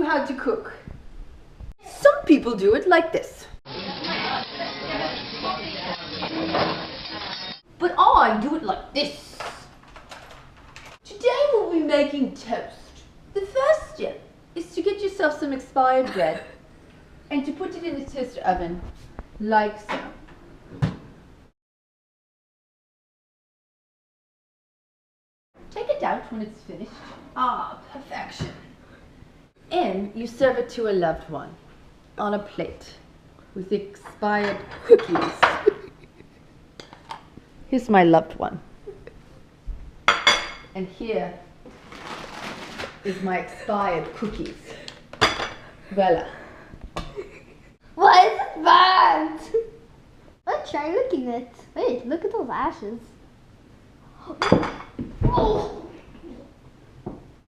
how to cook. Some people do it like this. But I do it like this. Today we'll be making toast. The first step is to get yourself some expired bread and to put it in the toaster oven, like so. Take it out when it's finished. Ah, perfection. And you serve it to a loved one on a plate with expired cookies. Here's my loved one. And here is my expired cookies. Voila. Why is it bad? Let's try looking at it. Wait, look at those ashes.